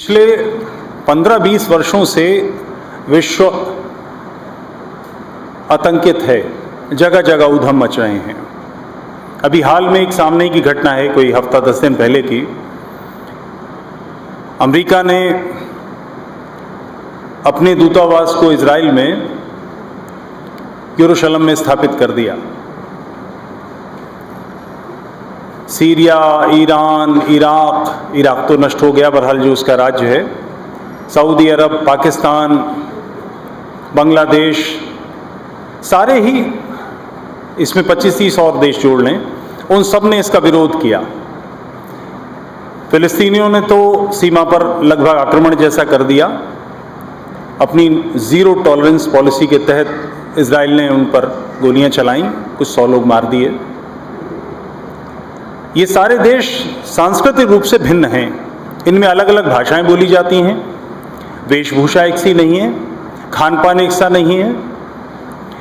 पिछले 15-20 वर्षों से विश्व आतंकित है, जगह जगह उधम मच रहे हैं। अभी हाल में एक सामने की घटना है, कोई हफ्ता 10 दिन पहले की। अमेरिका ने अपने दूतावास को इजराइल में यरूशलेम में स्थापित कर दिया। सीरिया, ईरान, इराक तो नष्ट हो गया, बहरहाल जो उसका राज्य है, सऊदी अरब, पाकिस्तान, बांग्लादेश, सारे ही, इसमें 25-30 और देश जोड़ लें, उन सब ने इसका विरोध किया। फिलिस्तीनियों ने तो सीमा पर लगभग आक्रमण जैसा कर दिया। अपनी ज़ीरो टॉलरेंस पॉलिसी के तहत इजराइल ने उन पर गोलियां चलाईं, कुछ 100 लोग मार दिए। ये सारे देश सांस्कृतिक रूप से भिन्न हैं, इनमें अलग अलग भाषाएं बोली जाती हैं, वेशभूषा एक सी नहीं है, खान पान एक सा नहीं है,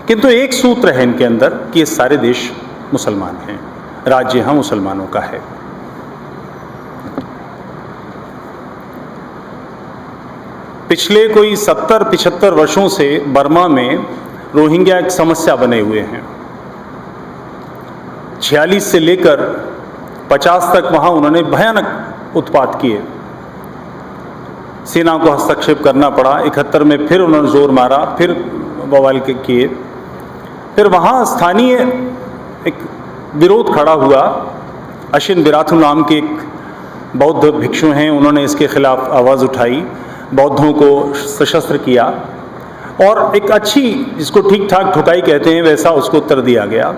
किंतु एक सूत्र है इनके अंदर कि ये सारे देश मुसलमान हैं, राज्य यहाँ मुसलमानों का है। पिछले कोई 70-75 वर्षों से बर्मा में रोहिंग्या एक समस्या बने हुए हैं। 46 से लेकर 50 तक वहाँ उन्होंने भयानक उत्पात किए, सेना को हस्तक्षेप करना पड़ा। 71 में फिर उन्होंने जोर मारा, फिर बवाल किए। फिर वहाँ स्थानीय एक विरोध खड़ा हुआ। अशिन बिराथु नाम के एक बौद्ध भिक्षु हैं, उन्होंने इसके खिलाफ आवाज़ उठाई, बौद्धों को सशस्त्र किया और एक अच्छी, जिसको ठीक ठाक ठुकाई कहते हैं, वैसा उसको उत्तर दिया गया।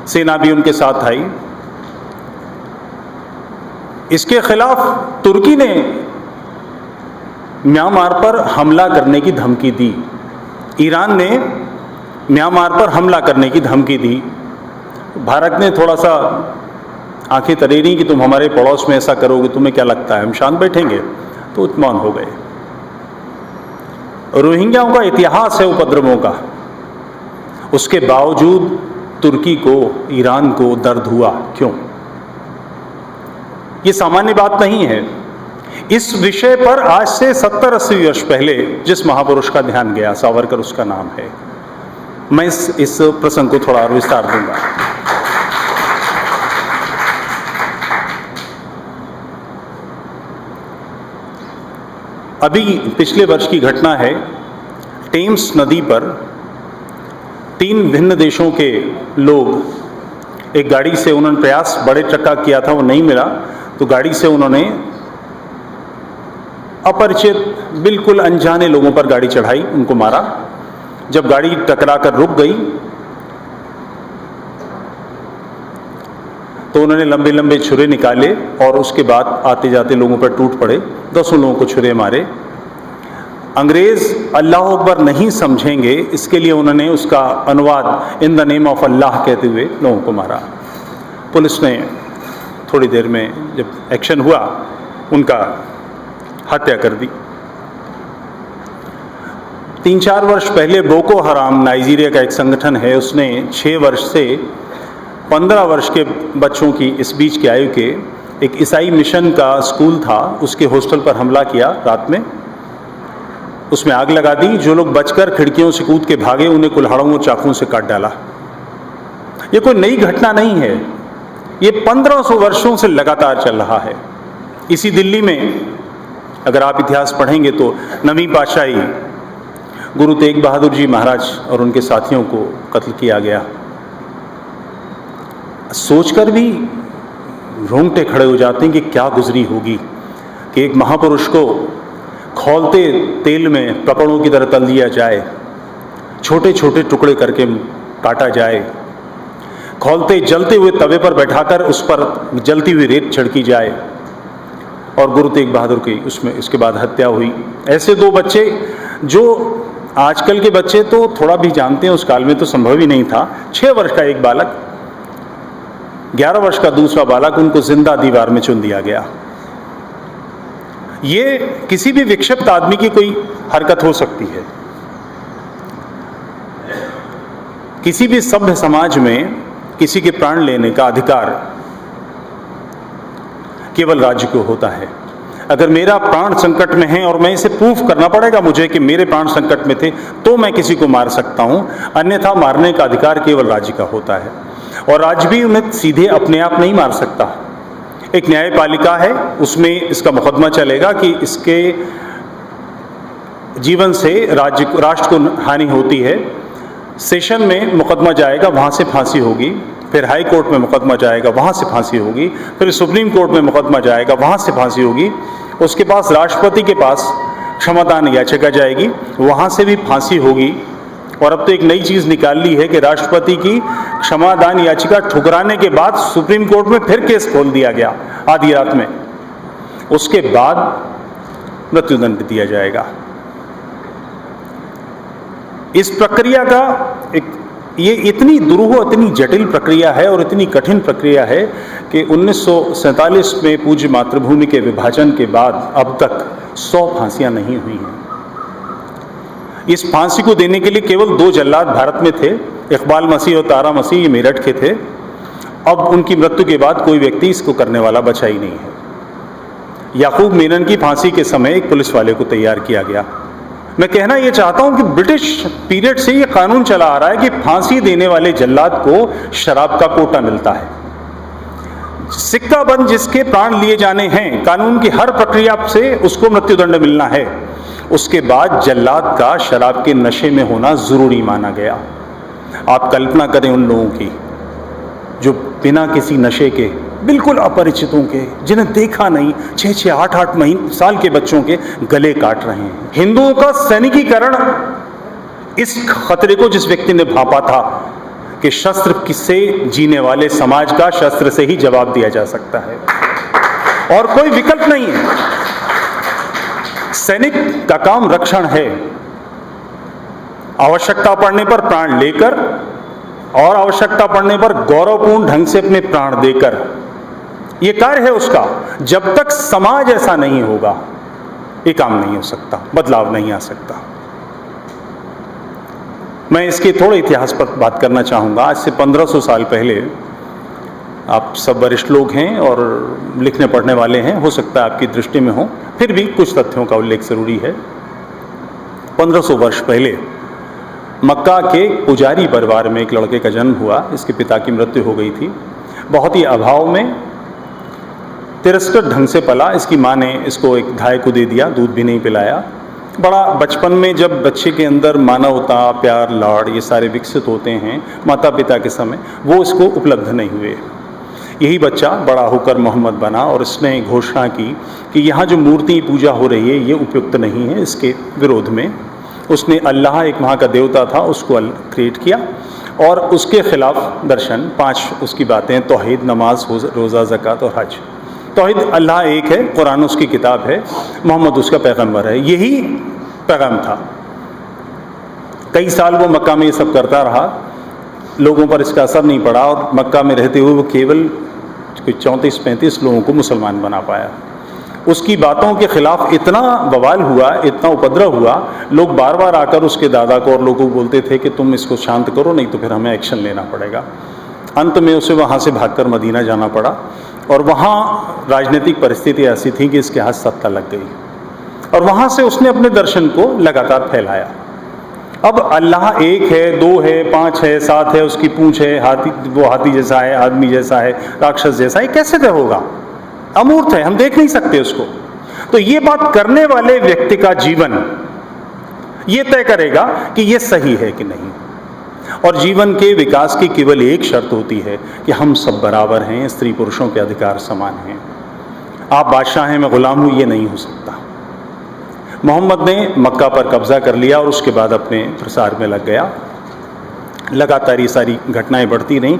सेना भी उनके साथ आई। इसके खिलाफ तुर्की ने म्यांमार पर हमला करने की धमकी दी, ईरान ने म्यांमार पर हमला करने की धमकी दी। भारत ने थोड़ा सा आंखें तरेरी कि तुम हमारे पड़ोस में ऐसा करोगे, तुम्हें क्या लगता है हम शांत बैठेंगे, तो उत्मान हो गए। रोहिंग्याओं का इतिहास है उपद्रवों का, उसके बावजूद तुर्की को, ईरान को दर्द हुआ। क्यों? ये सामान्य बात नहीं है। इस विषय पर आज से 70-80 वर्ष पहले जिस महापुरुष का ध्यान गया, सावरकर उसका नाम है। मैं इस प्रसंग को थोड़ा और विस्तार दूंगा। अभी पिछले वर्ष की घटना है, टेम्स नदी पर 3 भिन्न देशों के लोग एक गाड़ी से, उन्होंने प्रयास बड़े ट्रक का किया था, वो नहीं मिला, तो गाड़ी से उन्होंने अपरिचित, बिल्कुल अनजाने लोगों पर गाड़ी चढ़ाई, उनको मारा। जब गाड़ी टकरा कर रुक गई तो उन्होंने लंबे लंबे छुरे निकाले और उसके बाद आते जाते लोगों पर टूट पड़े, 10 लोगों को छुरे मारे। अंग्रेज अल्लाह अकबर नहीं समझेंगे, इसके लिए उन्होंने उसका अनुवाद इन द नेम ऑफ अल्लाह कहते हुए लोगों को मारा। पुलिस ने थोड़ी देर में जब एक्शन हुआ, उनका हत्या कर दी। 3-4 वर्ष पहले बोको हराम, नाइजीरिया का एक संगठन है, उसने 6 वर्ष से 15 वर्ष के बच्चों की, इस बीच की आयु के, एक ईसाई मिशन का स्कूल था, उसके हॉस्टल पर हमला किया रात में, उसमें आग लगा दी। जो लोग बचकर खिड़कियों से कूद के भागे, उन्हें कुल्हाड़ों और चाकुओं से काट डाला। ये कोई नई घटना नहीं है, ये 1500 वर्षों से लगातार चल रहा है। इसी दिल्ली में अगर आप इतिहास पढ़ेंगे तो नवीं पातशाही गुरु तेग बहादुर जी महाराज और उनके साथियों को कत्ल किया गया। सोचकर भी रोंगटे खड़े हो जाते हैं कि क्या गुजरी होगी कि एक महापुरुष को खौलते तेल में पकड़ों की तरह तल दिया जाए, छोटे छोटे टुकड़े करके काटा जाए, खौलते जलते हुए तवे पर बैठाकर उस पर जलती हुई रेत छिड़की जाए, और गुरु तेग बहादुर की उसमें इसके बाद हत्या हुई। ऐसे 2 बच्चे, जो आजकल के बच्चे तो थोड़ा भी जानते हैं, उस काल में तो संभव ही नहीं था। 6 वर्ष का एक बालक, 11 वर्ष का दूसरा बालक, उनको जिंदा दीवार में चुन दिया गया। ये किसी भी विक्षिप्त आदमी की कोई हरकत हो सकती है। किसी भी सभ्य समाज में किसी के प्राण लेने का अधिकार केवल राज्य को होता है। अगर मेरा प्राण संकट में है और मैं इसे प्रूफ करना पड़ेगा मुझे कि मेरे प्राण संकट में थे, तो मैं किसी को मार सकता हूं, अन्यथा मारने का अधिकार केवल राज्य का होता है। और राज्य भी उन्हें सीधे अपने आप नहीं मार सकता। एक न्यायपालिका है, उसमें इसका मुकदमा चलेगा कि इसके जीवन से राष्ट्र को हानि होती है। सेशन में मुकदमा जाएगा, वहाँ से फांसी होगी। फिर हाई कोर्ट में मुकदमा जाएगा, वहाँ से फांसी होगी। फिर सुप्रीम कोर्ट में मुकदमा जाएगा, वहाँ से फांसी होगी। उसके पास राष्ट्रपति के पास क्षमादान याचिका जाएगी, वहाँ से भी फांसी होगी। और अब तो एक नई चीज़ निकाल ली है कि राष्ट्रपति की क्षमादान याचिका ठुकराने के बाद सुप्रीम कोर्ट में फिर केस खोल दिया गया आधी रात में। उसके बाद मृत्युदंड दिया जाएगा। इस प्रक्रिया का ये इतनी दुरूह, इतनी जटिल प्रक्रिया है और इतनी कठिन प्रक्रिया है कि 1947 में पूज्य मातृभूमि के विभाजन के बाद अब तक 100 फांसियां नहीं हुई हैं। इस फांसी को देने के लिए केवल 2 जल्लाद भारत में थे, इकबाल मसीह और तारा मसीह, ये मेरठ के थे। अब उनकी मृत्यु के बाद कोई व्यक्ति इसको करने वाला बचा ही नहीं है। याकूब मेनन की फांसी के समय एक पुलिस वाले को तैयार किया गया। मैं कहना यह चाहता हूं कि ब्रिटिश पीरियड से यह कानून चला आ रहा है कि फांसी देने वाले जल्लाद को शराब का कोटा मिलता है। सिक्का बंद जिसके प्राण लिए जाने हैं, कानून की हर प्रक्रिया से उसको मृत्युदंड मिलना है। उसके बाद जल्लाद का शराब के नशे में होना जरूरी माना गया। आप कल्पना करें उन लोगों की जो बिना किसी नशे के, बिल्कुल अपरिचितों के, जिन्हें देखा नहीं, 6-6, 8-8 महीने साल के बच्चों के गले काट रहे हैं। हिंदुओं का सैनिकीकरण, इस खतरे को जिस व्यक्ति ने भांपा था कि शस्त्र किससे जीने वाले समाज का शस्त्र से ही जवाब दिया जा सकता है और कोई विकल्प नहीं है। सैनिक का काम रक्षण है, आवश्यकता पड़ने पर प्राण लेकर और आवश्यकता पड़ने पर गौरवपूर्ण ढंग से अपने प्राण देकर, ये कार्य है उसका। जब तक समाज ऐसा नहीं होगा ये काम नहीं हो सकता, बदलाव नहीं आ सकता। मैं इसके थोड़े इतिहास पर बात करना चाहूँगा। आज से 1500 साल पहले, आप सब वरिष्ठ लोग हैं और लिखने पढ़ने वाले हैं, हो सकता है आपकी दृष्टि में हो, फिर भी कुछ तथ्यों का उल्लेख जरूरी है। 1500 वर्ष पहले मक्का के पुजारी परिवार में एक लड़के का जन्म हुआ। इसके पिता की मृत्यु हो गई थी। बहुत ही अभाव में, तिरस्कृत ढंग से पला। इसकी माँ ने इसको एक गाय को दे दिया, दूध भी नहीं पिलाया। बड़ा बचपन में जब बच्चे के अंदर मानवता, प्यार, लाड़ ये सारे विकसित होते हैं माता पिता के समय, वो इसको उपलब्ध नहीं हुए। यही बच्चा बड़ा होकर मोहम्मद बना और इसने घोषणा की कि यहाँ जो मूर्ति पूजा हो रही है ये उपयुक्त नहीं है। इसके विरोध में उसने अल्लाह, एक वहाँ का देवता था, उसको क्रिएट किया और उसके खिलाफ दर्शन 5 उसकी बातें, तौहीद, नमाज, रोज़ा, ज़कात और हज। तौहीद, अल्लाह एक है, कुरान उसकी किताब है, मोहम्मद उसका पैगंबर है, यही पैगाम था। कई साल वो मक्का में ये सब करता रहा, लोगों पर इसका असर नहीं पड़ा और मक्का में रहते हुए वो केवल कोई 34-35 लोगों को मुसलमान बना पाया। उसकी बातों के खिलाफ इतना बवाल हुआ, इतना उपद्रव हुआ, लोग बार बार आकर उसके दादा को और लोगों को बोलते थे कि तुम इसको शांत करो, नहीं तो फिर हमें एक्शन लेना पड़ेगा। अंत में उसे वहाँ से भागकर मदीना जाना पड़ा और वहाँ राजनीतिक परिस्थिति ऐसी थी कि इसके हाथ सत्ता लग गई और वहाँ से उसने अपने दर्शन को लगातार फैलाया। अब अल्लाह एक है, 2 है, 5 है, 7 है, उसकी पूंछ है, हाथी, वो हाथी जैसा है, आदमी जैसा है, राक्षस जैसा है, कैसे तय होगा? अमूर्त है, हम देख नहीं सकते उसको। तो ये बात करने वाले व्यक्ति का जीवन ये तय करेगा कि ये सही है कि नहीं। और जीवन के विकास की केवल एक शर्त होती है कि हम सब बराबर हैं, स्त्री पुरुषों के अधिकार समान हैं। आप बादशाह हैं, मैं गुलाम हूं, ये नहीं हो सकता। मोहम्मद ने मक्का पर कब्जा कर लिया और उसके बाद अपने प्रसार में लग गया। लगातार ये सारी घटनाएं बढ़ती रहीं।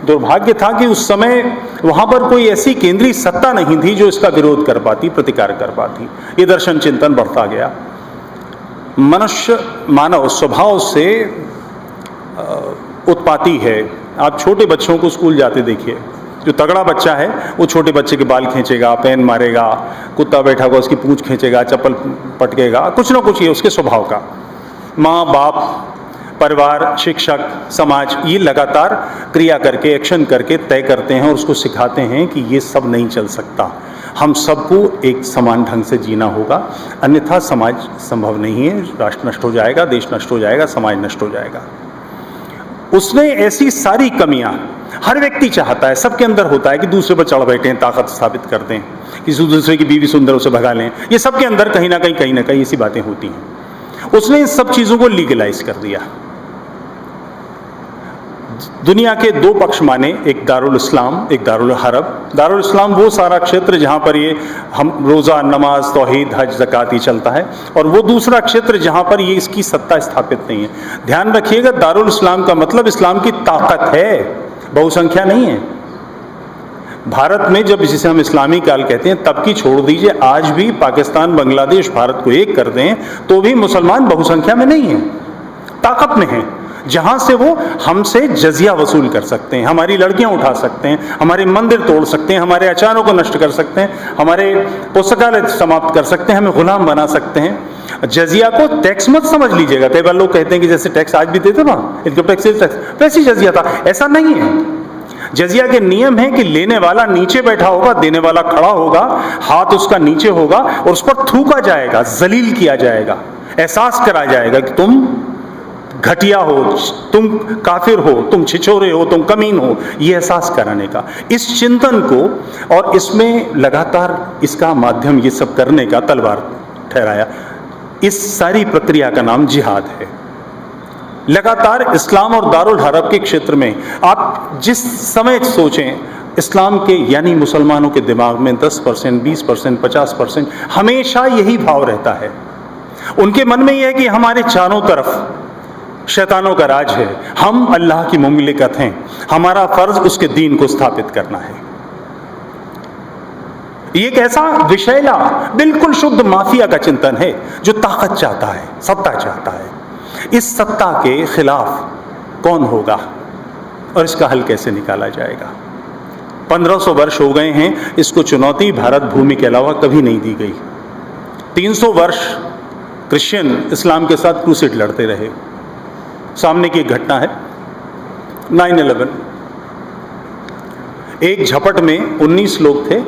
दुर्भाग्य था कि उस समय वहाँ पर कोई ऐसी केंद्रीय सत्ता नहीं थी जो इसका विरोध कर पाती, प्रतिकार कर पाती। ये दर्शन चिंतन बढ़ता गया। मनुष्य, मानव स्वभाव से उत्पाती है। आप छोटे बच्चों को स्कूल जाते देखिए, जो तगड़ा बच्चा है वो छोटे बच्चे के बाल खींचेगा, पेन मारेगा, कुत्ता बैठा होगा उसकी पूंछ खींचेगा, चप्पल पटकेगा, कुछ ना कुछ ये उसके स्वभाव का। माँ बाप, परिवार, शिक्षक, समाज ये लगातार क्रिया करके, एक्शन करके तय करते हैं और उसको सिखाते हैं कि ये सब नहीं चल सकता। हम सबको एक समान ढंग से जीना होगा, अन्यथा समाज संभव नहीं है। राष्ट्र नष्ट हो जाएगा, देश नष्ट हो जाएगा, समाज नष्ट हो जाएगा। उसने ऐसी सारी कमियां, हर व्यक्ति चाहता है, सबके अंदर होता है कि दूसरे पर चढ़ बैठें, ताकत स्थापित कर दें, किसी दूसरे की बीवी सुंदर उसे भगा लें, ये सबके अंदर कहीं ना कहीं ऐसी बातें होती हैं। उसने इन सब चीज़ों को लीगलाइज कर दिया। दुनिया के दो पक्ष माने, एक दारुल इस्लाम, एक दारुल हरब। दारुल इस्लाम वो सारा क्षेत्र जहाँ पर ये हम रोज़ा, नमाज, तौहीद, हज, ज़कात ये चलता है, और वो दूसरा क्षेत्र जहाँ पर ये इसकी सत्ता स्थापित नहीं है। ध्यान रखिएगा, दारुल इस्लाम का मतलब इस्लाम की ताकत है, बहुसंख्या नहीं है। भारत में जब जिसे हम इस्लामी काल कहते हैं तब की छोड़ दीजिए, आज भी पाकिस्तान, बांग्लादेश, भारत को एक कर दें तो भी मुसलमान बहुसंख्या में नहीं है, ताकत में हैं, जहां से वो हमसे जजिया वसूल कर सकते हैं, हमारी लड़कियां उठा सकते हैं, हमारे मंदिर तोड़ सकते हैं, हमारे आचारों को नष्ट कर सकते हैं, हमारे पुस्तकालय समाप्त कर सकते हैं, हमें गुलाम बना सकते हैं। जजिया को टैक्स मत समझ लीजिएगा। कई बार लोग कहते हैं कि जैसे टैक्स आज भी देते ना, इनकम टैक्स, वैसे जजिया था, ऐसा नहीं है। जजिया के नियम है कि लेने वाला नीचे बैठा होगा, देने वाला खड़ा होगा, हाथ उसका नीचे होगा और उस पर थूका जाएगा, जलील किया जाएगा, एहसास करा जाएगा कि तुम घटिया हो, तुम काफिर हो, तुम छिछोरे हो, तुम कमीन हो, ये एहसास कराने का, इस चिंतन को, और इसमें लगातार इसका माध्यम ये सब करने का तलवार ठहराया। इस सारी प्रक्रिया का नाम जिहाद है। लगातार इस्लाम और दारुल हरब के क्षेत्र में आप जिस समय सोचें, इस्लाम के यानी मुसलमानों के दिमाग में 10%, 20%, 50% हमेशा यही भाव रहता है। उनके मन में यह है कि हमारे चारों तरफ शैतानों का राज है, हम अल्लाह की मुमलिकत हैं, हमारा फर्ज उसके दीन को स्थापित करना है। ये एक ऐसा विषैला, बिल्कुल शुद्ध माफिया का चिंतन है जो ताकत चाहता है, सत्ता चाहता है। इस सत्ता के खिलाफ कौन होगा और इसका हल कैसे निकाला जाएगा? 1500 वर्ष हो गए हैं, इसको चुनौती भारत भूमि के अलावा कभी नहीं दी गई। 300 वर्ष क्रिश्चियन इस्लाम के साथ क्रूसेड लड़ते रहे। सामने की एक घटना है 9/11। एक झपट में 19 लोग थे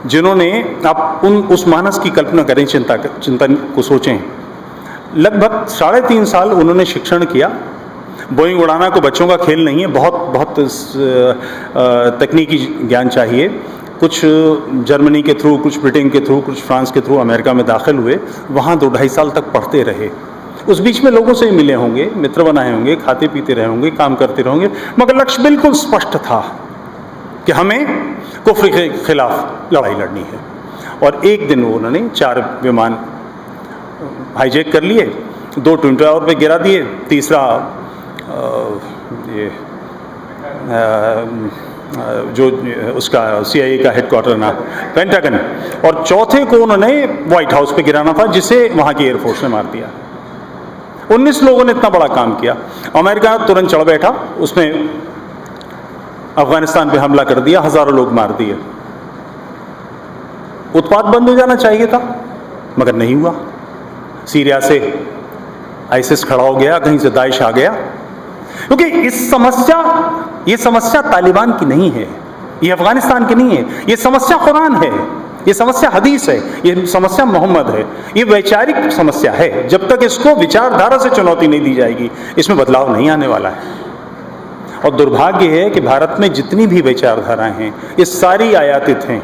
जिन्होंने, आप उस मानस की कल्पना करें, चिंतन को सोचें। लगभग 3.5 साल उन्होंने शिक्षण किया। बोइंग उड़ाना को बच्चों का खेल नहीं है, बहुत तकनीकी ज्ञान चाहिए। कुछ जर्मनी के थ्रू, कुछ ब्रिटेन के थ्रू, कुछ फ्रांस के थ्रू अमेरिका में दाखिल हुए, वहाँ 2-2.5 साल तक पढ़ते रहे। उस बीच में लोगों से मिले होंगे, मित्र बनाए होंगे, खाते पीते रहे होंगे, काम करते रहेंगे, मगर लक्ष्य बिल्कुल स्पष्ट था कि हमें कुफ्र के खिलाफ लड़ाई लड़नी है। और एक दिन उन्होंने 4 विमान हाईजैक कर लिए, 2 ट्विन टावर पे गिरा दिए, तीसरा जो उसका CIA का हेडक्वार्टर ना, पेंटागन, और चौथे को उन्होंने व्हाइट हाउस पे गिराना था, जिसे वहाँ की एयरफोर्स ने मार दिया। 19 लोगों ने इतना बड़ा काम किया। अमेरिका तुरंत चढ़ बैठा, उसने अफगानिस्तान पे हमला कर दिया, हजारों लोग मार दिए। उत्पात बंद हो जाना चाहिए था, मगर नहीं हुआ। सीरिया से आईसिस खड़ा हो गया, कहीं से दाइश आ गया, क्योंकि ये समस्या तालिबान की नहीं है, ये अफगानिस्तान की नहीं है, ये समस्या कुरान है, ये समस्या हदीस है, ये समस्या मोहम्मद है, ये वैचारिक समस्या है। जब तक इसको विचारधारा से चुनौती नहीं दी जाएगी, इसमें बदलाव नहीं आने वाला है। और दुर्भाग्य है कि भारत में जितनी भी विचारधाराएं हैं, ये सारी आयातित हैं।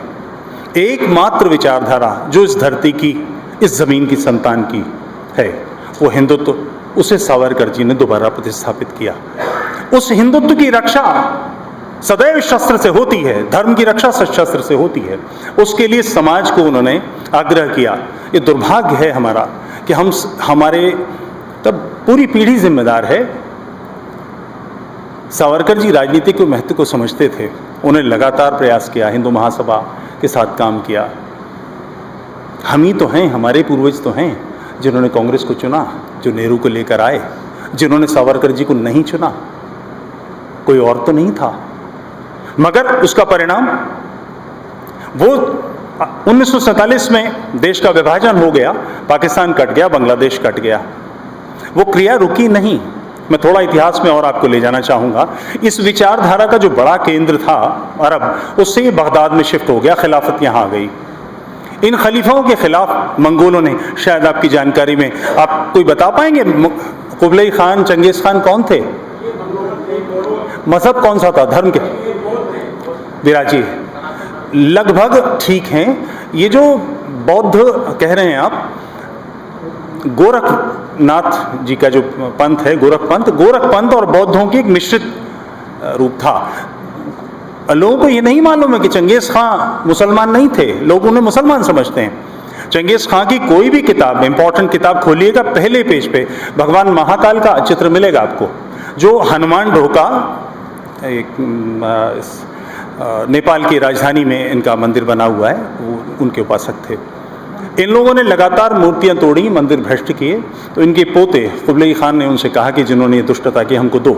एकमात्र विचारधारा जो इस धरती की, इस जमीन की संतान की है, वो हिंदुत्व। उसे सावरकर जी ने दोबारा प्रतिस्थापित किया। उस हिंदुत्व की रक्षा सदैव शस्त्र से होती है, धर्म की रक्षा शस्त्र से होती है। उसके लिए समाज को उन्होंने आग्रह किया। ये दुर्भाग्य है हमारा कि हमारे तब पूरी पीढ़ी जिम्मेदार है। सावरकर जी राजनीति के महत्व को समझते थे, उन्होंने लगातार प्रयास किया, हिंदू महासभा के साथ काम किया। हम ही तो हैं, हमारे पूर्वज तो हैं जिन्होंने कांग्रेस को चुना, जो नेहरू को लेकर आए, जिन्होंने सावरकर जी को नहीं चुना, कोई और तो नहीं था। मगर उसका परिणाम वो 1947 में देश का विभाजन हो गया, पाकिस्तान कट गया, बांग्लादेश कट गया। वो क्रिया रुकी नहीं, मैं थोड़ा इतिहास में और आपको ले जाना चाहूँगा। इस विचारधारा का जो बड़ा केंद्र था अरब, उससे ये बगदाद में शिफ्ट हो गया, खिलाफत यहाँ आ गई। इन खलीफाओं के खिलाफ मंगोलों ने, शायद आपकी जानकारी में आप कोई बता पाएंगे, कुबलई खान, चंगेज खान कौन थे? मजहब कौन सा था, धर्म के? विराजी, लगभग ठीक हैं। ये जो बौद्ध कह रहे हैं आप, गोरखनाथ जी का जो पंथ है, गोरखपंथ और बौद्धों की एक मिश्रित रूप था। लोगों को ये नहीं मालूम है कि चंगेज खां मुसलमान नहीं थे, लोग उन्हें मुसलमान समझते हैं। चंगेज खां की कोई भी किताब, इंपॉर्टेंट किताब खोलिएगा, पहले पेज पे भगवान महाकाल का चित्र मिलेगा आपको, जो हनुमान ढोका, एक नेपाल की राजधानी में इनका मंदिर बना हुआ है, वो उनके उपासक थे। इन लोगों ने लगातार मूर्तियां तोड़ी, मंदिर भ्रष्ट किए, तो इनके पोते कुबलई खान ने उनसे कहा कि जिन्होंने ये दुष्टता की हमको दो।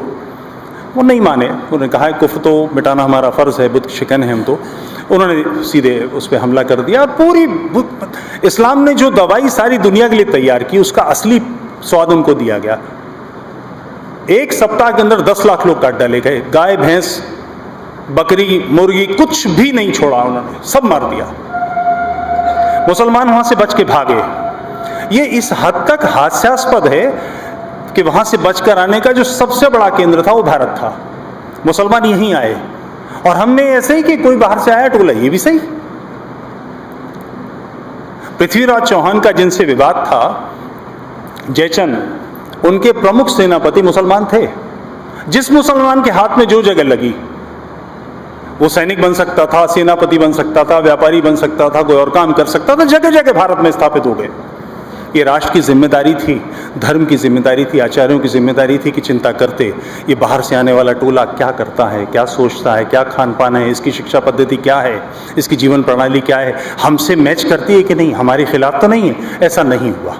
वो नहीं माने, उन्होंने कहा कुफ्र तो मिटाना हमारा फ़र्ज़ है, बुत शिकन है हम तो। उन्होंने सीधे उस पर हमला कर दिया। पूरी इस्लाम ने जो दवाई सारी दुनिया के लिए तैयार की, उसका असली स्वाद उनको दिया गया। एक सप्ताह के अंदर 10 लाख लोग काट डाले गए, गाय, भैंस, बकरी, मुर्गी, कुछ भी नहीं छोड़ा उन्होंने, सब मार दिया। मुसलमान वहां से बच के भागे। ये इस हद तक हास्यास्पद है कि वहां से बचकर आने का जो सबसे बड़ा केंद्र था वो भारत था। मुसलमान यहीं आए, और हमने ऐसे ही कि कोई बाहर से आया टोला, ये भी सही। पृथ्वीराज चौहान का जिनसे विवाद था, जयचंद, उनके प्रमुख सेनापति मुसलमान थे। जिस मुसलमान के हाथ में जो जगह लगी, वो सैनिक बन सकता था, सेनापति बन सकता था, व्यापारी बन सकता था, कोई और काम कर सकता था, जगह जगह भारत में स्थापित हो गए। ये राष्ट्र की जिम्मेदारी थी, धर्म की जिम्मेदारी थी, आचार्यों की जिम्मेदारी थी कि चिंता करते ये बाहर से आने वाला टोला क्या करता है, क्या सोचता है, क्या खान पान है, इसकी शिक्षा पद्धति क्या है, इसकी जीवन प्रणाली क्या है, हमसे मैच करती है कि नहीं, हमारे खिलाफ तो नहीं है। ऐसा नहीं हुआ।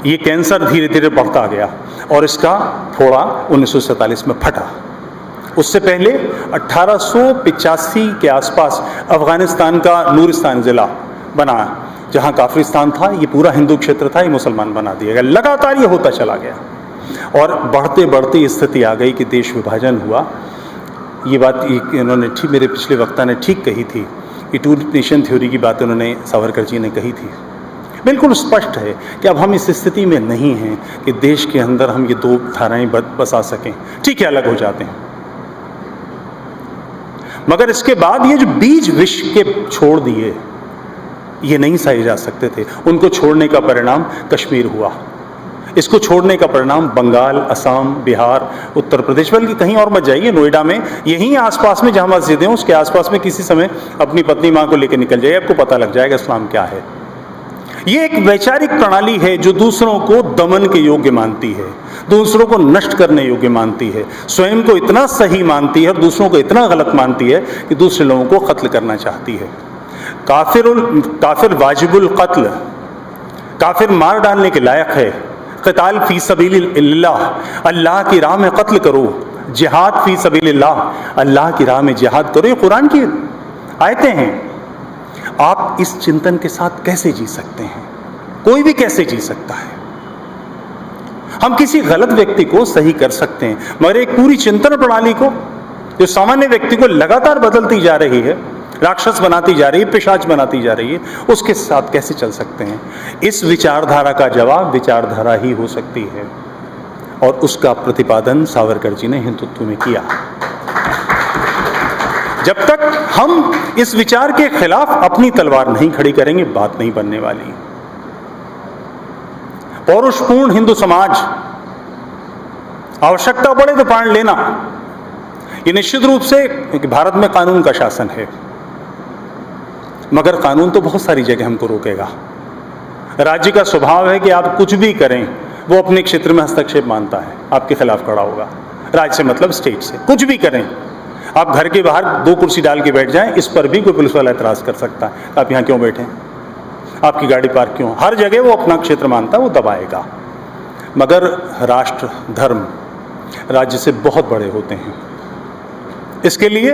ये कैंसर धीरे धीरे बढ़ता गया और इसका फोड़ा 1947 में फटा। उससे पहले 1885 के आसपास अफगानिस्तान का नूरिस्तान ज़िला बना, जहाँ काफिरिस्तान था, ये पूरा हिंदू क्षेत्र था, ये मुसलमान बना दिया गया। लगातार ये होता चला गया और बढ़ते बढ़ते स्थिति आ गई कि देश विभाजन हुआ। ये बात इन्होंने ठीक, मेरे पिछले वक्ता ने ठीक कही थी, ये टू नेशन थ्योरी की बात उन्होंने, सावरकर जी ने कही थी। बिल्कुल स्पष्ट है कि अब हम इस स्थिति में नहीं हैं कि देश के अंदर हम ये दो धाराएं बसा सकें। ठीक है, अलग हो जाते हैं, मगर इसके बाद ये जो बीज विष के छोड़ दिए, ये नहीं सहे जा सकते थे। उनको छोड़ने का परिणाम कश्मीर हुआ, इसको छोड़ने का परिणाम बंगाल, असम, बिहार, उत्तर प्रदेश, बल्कि कहीं और मत जाइए, नोएडा में, यहीं आसपास में जहाँ मस्जिदें हैं उसके आसपास में किसी समय अपनी पत्नी माँ को लेकर निकल जाइए, आपको पता लग जाएगा इस्लाम क्या है। ये एक वैचारिक प्रणाली है जो दूसरों को दमन के योग्य मानती है, दूसरों को नष्ट करने योग्य मानती है, स्वयं को इतना सही मानती है और दूसरों को इतना गलत मानती है कि दूसरे लोगों को कत्ल करना चाहती है। काफिर वाजिबुल कत्ल, काफिर मार डालने के लायक है। क़िताल फी सबीलिल्लाह, अल्लाह की राह में कत्ल करो। जिहाद फी सबीलिल्लाह, अल्लाह की राह में जिहाद करो। ये कुरान की आयतें हैं। आप इस चिंतन के साथ कैसे जी सकते हैं? कोई भी कैसे जी सकता है? हम किसी गलत व्यक्ति को सही कर सकते हैं, मगर एक पूरी चिंतन प्रणाली को जो सामान्य व्यक्ति को लगातार बदलती जा रही है, राक्षस बनाती जा रही है, पिशाच बनाती जा रही है, उसके साथ कैसे चल सकते हैं? इस विचारधारा का जवाब विचारधारा ही हो सकती है, और उसका प्रतिपादन सावरकर जी ने हिंदुत्व में किया। जब तक हम इस विचार के खिलाफ अपनी तलवार नहीं खड़ी करेंगे, बात नहीं बनने वाली। पौरुषपूर्ण हिंदू समाज, आवश्यकता पड़े तो प्राण लेना, ये निश्चित रूप से, क्योंकि भारत में कानून का शासन है, मगर कानून तो बहुत सारी जगह हमको रोकेगा। राज्य का स्वभाव है कि आप कुछ भी करें, वो अपने क्षेत्र में हस्तक्षेप मानता है, आपके खिलाफ खड़ा होगा। राज्य से मतलब स्टेट से, कुछ भी करें। आप घर के बाहर 2 कुर्सी डाल के बैठ जाएं, इस पर भी कोई पुलिस वाला एतराज़ कर सकता है, आप यहाँ क्यों बैठे, आपकी गाड़ी पार्क क्यों? हर जगह वो अपना क्षेत्र मानता है, वो दबाएगा। मगर राष्ट्र, धर्म राज्य से बहुत बड़े होते हैं। इसके लिए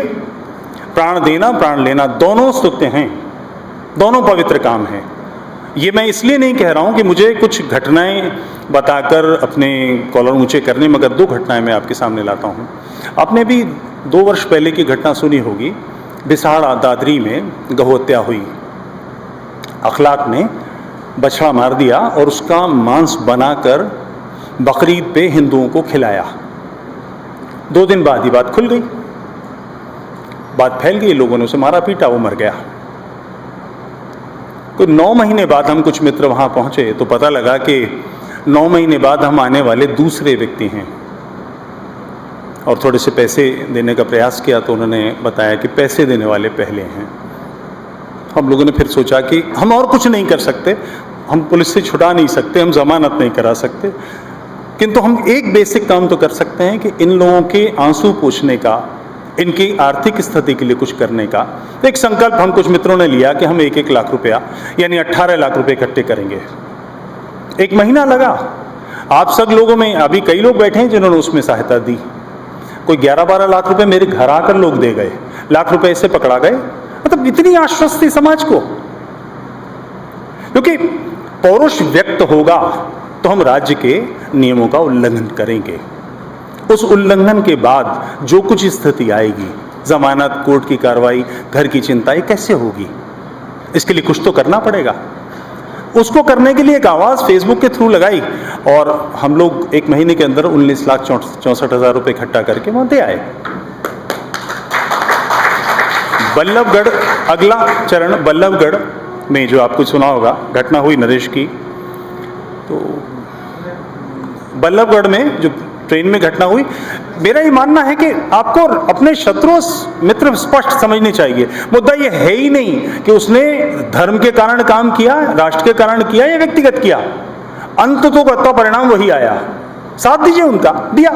प्राण देना, प्राण लेना, दोनों स्तुत्य हैं, दोनों पवित्र काम हैं। ये मैं इसलिए नहीं कह रहा हूँ कि मुझे कुछ घटनाएं बताकर अपने कॉलर ऊंचे करने, मगर 2 घटनाएं मैं आपके सामने लाता हूँ। आपने भी 2 वर्ष पहले की घटना सुनी होगी, बिसाड़ा दादरी में गौ हत्या हुई। अखलाक ने बछड़ा मार दिया और उसका मांस बनाकर बकरीद पे हिंदुओं को खिलाया। 2 दिन बाद ही बात खुल गई, बात फैल गई, लोगों ने उसे मारा पीटा, वो मर गया। कोई 9 महीने बाद हम कुछ मित्र वहां पहुंचे तो पता लगा कि 9 महीने बाद हम आने वाले दूसरे व्यक्ति हैं, और थोड़े से पैसे देने का प्रयास किया तो उन्होंने बताया कि पैसे देने वाले पहले हैं। हम लोगों ने फिर सोचा कि हम और कुछ नहीं कर सकते, हम पुलिस से छुड़ा नहीं सकते, हम जमानत नहीं करा सकते, किंतु हम एक बेसिक काम तो कर सकते हैं कि इन लोगों के आंसू पोंछने का, इनकी आर्थिक स्थिति के लिए कुछ करने का एक संकल्प हम कुछ मित्रों ने लिया कि हम 1-1 लाख रुपया यानी 18 लाख रुपए इकट्ठे करेंगे। 1 महीना लगा। आप सब लोगों में अभी कई लोग बैठे हैं जिन्होंने उसमें सहायता दी। कोई 11-12 लाख रुपए मेरे घर आकर लोग दे गए, लाख रुपए से पकड़ा गए। मतलब इतनी आश्वस्ति समाज को, क्योंकि पौरुष व्यक्त होगा तो हम राज्य के नियमों का उल्लंघन करेंगे। उस उल्लंघन के बाद जो कुछ स्थिति आएगी, जमानत, कोर्ट की कार्रवाई, घर की चिंता, ये कैसे होगी? इसके लिए कुछ तो करना पड़ेगा। उसको करने के लिए एक आवाज फेसबुक के थ्रू लगाई और हम लोग 1 महीने के अंदर 19,64,000 रुपए इकट्ठा करके वहां दे आए। बल्लभगढ़, अगला चरण बल्लभगढ़ में जो आपको सुना होगा घटना हुई नरेश की, तो बल्लभगढ़ में जो ट्रेन में घटना हुई, मेरा ये मानना है कि आपको अपने शत्रु मित्र स्पष्ट समझने चाहिए। मुद्दा ये है ही नहीं कि उसने धर्म के कारण काम किया, राष्ट्र के कारण किया या व्यक्तिगत किया, अंत तो का परिणाम वही आया। साथ दीजिए उनका, दिया।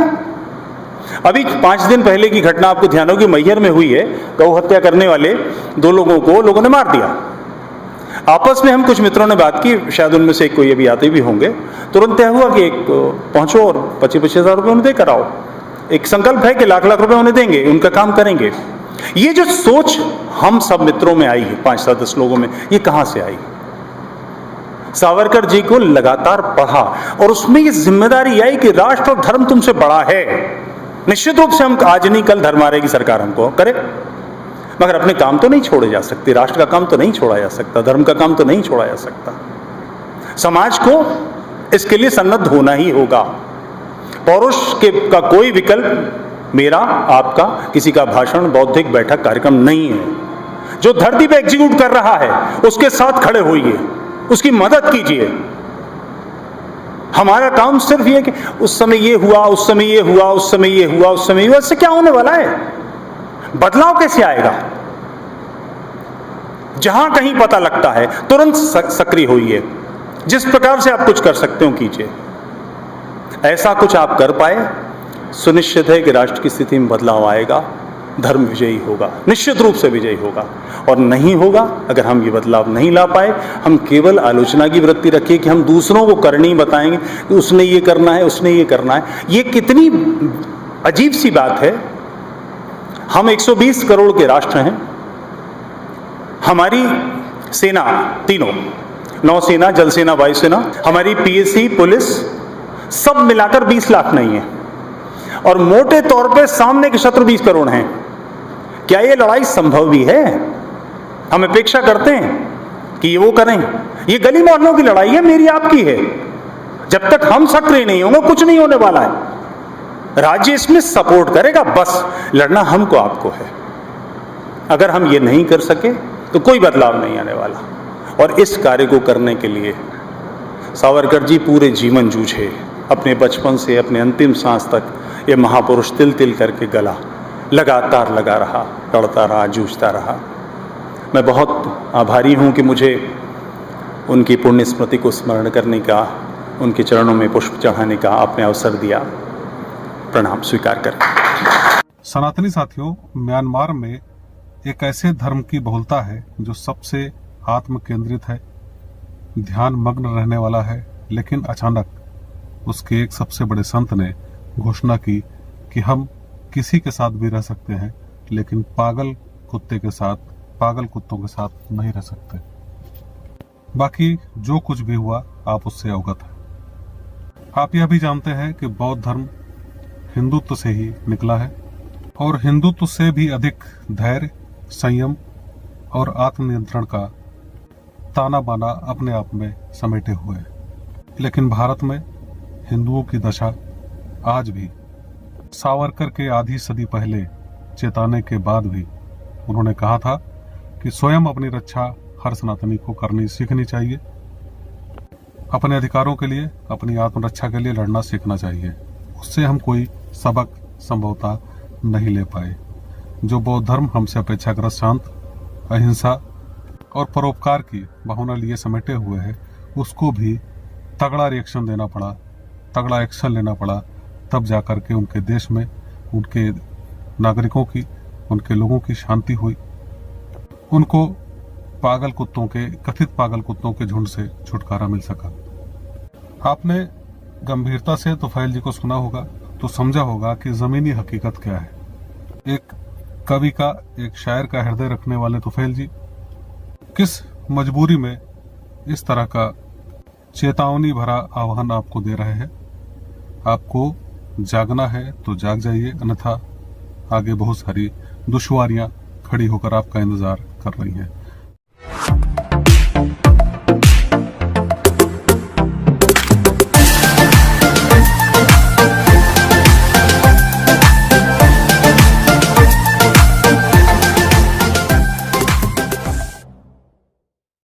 अभी 5 दिन पहले की घटना आपको ध्यान होगी, मैहर में हुई है। गौ हत्या करने वाले 2 लोगों को लोगों ने मार दिया। आपस में हम कुछ मित्रों ने बात की, शायद उनमें से कोई अभी आते भी होंगे। तुरंत तय हुआ कि एक पहुंचो और 25-25 हज़ार रुपये उन्हें देकर आओ। एक संकल्प है कि लाख-लाख रुपए उन्हें देंगे, उनका काम करेंगे। ये जो सोच हम सब मित्रों में आई है, 5-10 लोगों में, ये कहां से आई? सावरकर जी को लगातार पढ़ा और उसमें ये जिम्मेदारी आई कि राष्ट्र और धर्म तुमसे बड़ा है। निश्चित रूप से हम आज नहीं कल धर्मारे की सरकार हमको करे, मगर अपने काम तो नहीं छोड़े जा सकते, राष्ट्र का काम तो नहीं छोड़ा जा सकता, धर्म का काम तो नहीं छोड़ा जा सकता। समाज को इसके लिए सन्नद्ध होना ही होगा। पौरुष का कोई विकल्प मेरा, आपका, किसी का भाषण, बौद्धिक बैठक, कार्यक्रम नहीं है। जो धरती पे एग्जीक्यूट कर रहा है उसके साथ खड़े होइए, उसकी मदद कीजिए। हमारा काम सिर्फ ये कि उस समय ये हुआ, उस समय ये हुआ, उस समय ये हुआ, उस समय ये हुआ, इससे क्या होने वाला है? बदलाव कैसे आएगा? जहां कहीं पता लगता है तुरंत सक्रिय होइए। जिस प्रकार से आप कुछ कर सकते हो कीजिए। ऐसा कुछ आप कर पाए, सुनिश्चित है कि राष्ट्र की स्थिति में बदलाव आएगा, धर्म विजयी होगा, निश्चित रूप से विजयी होगा। और नहीं होगा अगर हम ये बदलाव नहीं ला पाए, हम केवल आलोचना की वृत्ति रखिए कि हम दूसरों को करनी बताएंगे कि उसने ये करना है, उसने ये करना है। ये कितनी अजीब सी बात है। हम 120 करोड़ के राष्ट्र हैं। हमारी सेना तीनों, नौसेना, जल सेना, वायुसेना, हमारी पीएसी, पुलिस, सब मिलाकर 20 लाख नहीं है। और मोटे तौर पे सामने के शत्रु 20 करोड़ हैं। क्या ये लड़ाई संभव भी है? हम अपेक्षा करते हैं कि ये वो करें। ये गली मोहल्लों की लड़ाई है, मेरी आपकी है। जब तक हम सक्रिय नहीं होंगे कुछ नहीं होने वाला है। राज्य इसमें सपोर्ट करेगा, बस लड़ना हमको आपको है। अगर हम ये नहीं कर सके तो कोई बदलाव नहीं आने वाला। और इस कार्य को करने के लिए सावरकर जी पूरे जीवन जूझे, अपने बचपन से अपने अंतिम सांस तक ये महापुरुष तिल तिल करके गला लगातार लगा रहा, लड़ता रहा, जूझता रहा। मैं बहुत आभारी हूँ कि मुझे उनकी पुण्य स्मृति को स्मरण करने का, उनके चरणों में पुष्प चढ़ाने का आपने अवसर दिया। प्रणाम स्वीकार करें। सनातनी साथियों, म्यांमार में एक ऐसे धर्म की बहुलता है जो सबसे आत्म केंद्रित है, ध्यान मग्न रहने वाला है। लेकिन अचानक उसके एक सबसे बड़े संत ने घोषणा की कि हम किसी के साथ भी रह सकते हैं, लेकिन पागल कुत्ते के साथ, पागल कुत्तों के साथ नहीं रह सकते। बाकी जो कुछ भी हुआ आप उससे अवगत हैं। आप यह भी जानते हैं कि बौद्ध धर्म हिंदुत्व से ही निकला है और हिंदुत्व से भी अधिक धैर्य, संयम और आत्मनियंत्रण का ताना बाना अपने आप में समेटे हुए है। लेकिन भारत में हिंदुओं की दशा आज भी सावरकर के आधी सदी पहले चेताने के बाद भी उन्होंने कहा था कि स्वयं अपनी रक्षा हर सनातनी को करनी सीखनी चाहिए। अपने अधिकारों के लिए, अपनी आत्मरक्षा के लिए लड़ना सीखना चाहिए। उससे हम कोई सबक संभवतः नहीं ले पाए। जो बौद्ध धर्म हमसे अपेक्षाकृत शांत, अहिंसा और परोपकार की भावना लिए समेटे हुए है, उसको भी तगड़ा रिएक्शन देना पड़ा, तगड़ा एक्शन लेना पड़ा, तब जाकर के उनके देश में उनके नागरिकों की, उनके लोगों की शांति हुई। उनको पागल कुत्तों के, कथित पागल कुत्तों के झुंड से छुटकारा मिल सका। आपने गंभीरता से तुफैल जी को सुना होगा तो समझा होगा कि जमीनी हकीकत क्या है। एक कवि का, एक शायर का हृदय रखने वाले तुफैल जी किस मजबूरी में इस तरह का चेतावनी भरा आह्वान आपको दे रहे हैं। आपको जागना है तो जाग जाइए, अन्यथा आगे बहुत सारी दुश्वारियां खड़ी होकर आपका इंतजार कर रही हैं।